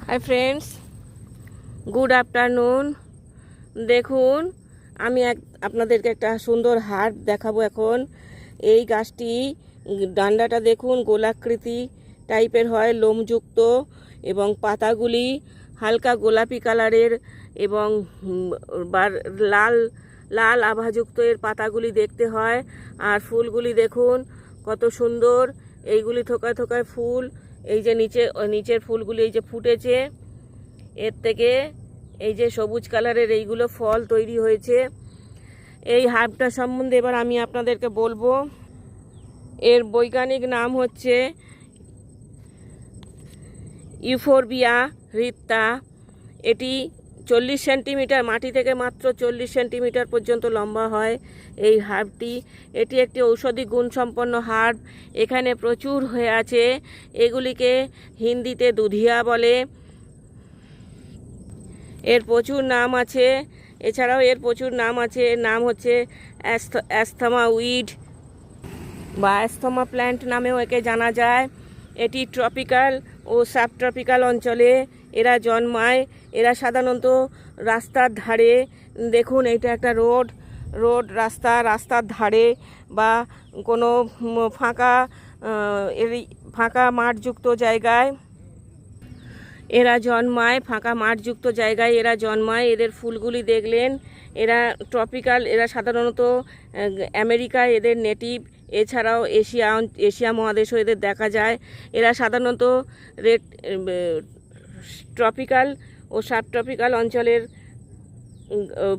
Hi friends, good afternoon. দেখুন, আমি আপনাদেরকে একটা সুন্দর হার্ব দেখাবো এখন। এই গাছটি ডান্ডাটা দেখুন গোলাকৃতি টাইপের হয়, লোমযুক্ত, এবং পাতাগুলি হালকা গোলাপি কালারের এবং লাল লাল আভাযুক্ত এর পাতাগুলি দেখতে হয়। আর ফুলগুলি দেখুন কত সুন্দর, এইগুলি থোকায় থোকায় ফুল। এই যে নিচের ফুলগুলি এই যে ফুটেছে, এর থেকে এই যে সবুজ কালারের এইগুলো ফল তৈরি হয়েছে। এই হার্বটা সম্বন্ধে এবার আমি আপনাদেরকে বলবো। এর বৈজ্ঞানিক নাম হচ্ছে ইউফোরবিয়া রিত্তা। এটি 40 সেন্টিমিটার, মাটি থেকে মাত্র 40 সেন্টিমিটার পর্যন্ত লম্বা হয় এই হার্বটি। এটি একটি ঔষধি গুণসম্পন্ন হার্ব। এখানে প্রচুর হয়ে আছে। এগুলিকে হিন্দিতে দুধিয়া বলে। এর প্রচুর নাম আছে, এছাড়াও এর প্রচুর নাম আছে। এর নাম হচ্ছে অ্যাস্থমা উইড বা অ্যাস্থমা প্ল্যান্ট নামেও একে জানা যায়। এটি ট্রপিক্যাল ও সাবট্রপিক্যাল অঞ্চলে এরা জন্মায়। এরা সাধারণত রাস্তার ধারে, দেখুন এটা একটা রোড রাস্তার ধারে বা কোনো ফাঁকা মাঠযুক্ত জায়গায় এরা জন্মায়। ফাঁকা মাঠযুক্ত জায়গায় এরা জন্মায়। এদের ফুলগুলি দেখলেন, এরা ট্রপিক্যাল, এরা সাধারণত আমেরিকায় এদের নেটিভ। এছাড়াও এশিয়া মহাদেশেও এদের দেখা যায়। এরা সাধারণত ট্রপিক্যাল ও সাবট্রপিক্যাল অঞ্চলের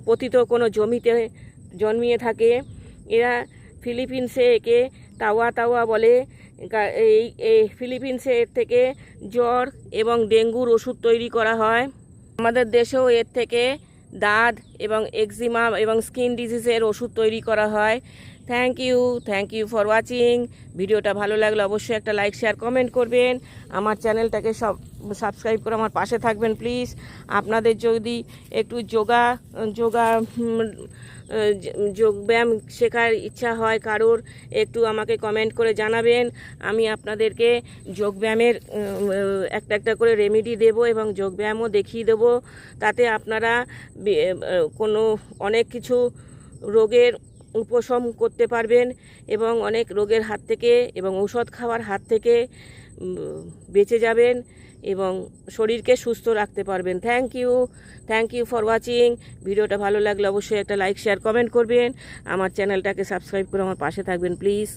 পতিত কোনো জমিতে জন্মিয়ে থাকে। এরা ফিলিপিন্সে একে তাওয়া বলে। এই ফিলিপিন্সে এর থেকে জ্বর এবং ডেঙ্গুর ওষুধ তৈরি করা হয়। আমাদের দেশেও এর থেকে দাঁত এবং এক্সিমা এবং স্কিন ডিজিজের ওষুধ তৈরি করা হয়। Thank you for watching. ভিডিওটা ভালো লাগলে অবশ্যই একটা লাইক, শেয়ার, কমেন্ট করবেন। আমার চ্যানেলটাকে সাবস্ক্রাইব করে আমার পাশে থাকবেন প্লিজ। আপনাদের যদি একটু যোগব্যায়াম শেখার ইচ্ছা হয় কারোর, একটু আমাকে কমেন্ট করে জানাবেন। আমি আপনাদেরকে যোগব্যায়ামের একটা করে রেমেডি দেব এবং যোগব্যায়ামও দেখিয়ে দেব। তাতে আপনারা অনেক কিছু রোগের উপশম করতে পারবেন এবং অনেক রোগের হাত থেকে এবং ঔষধ খাওয়ার হাত থেকে বেঁচে যাবেন এবং শরীরকে সুস্থ রাখতে পারবেন। Thank you for watching. ভিডিওটা ভালো লাগলে অবশ্যই একটা লাইক, শেয়ার, কমেন্ট করবেন। আমার চ্যানেলটাকে সাবস্ক্রাইব করে আমার পাশে থাকবেন প্লিজ।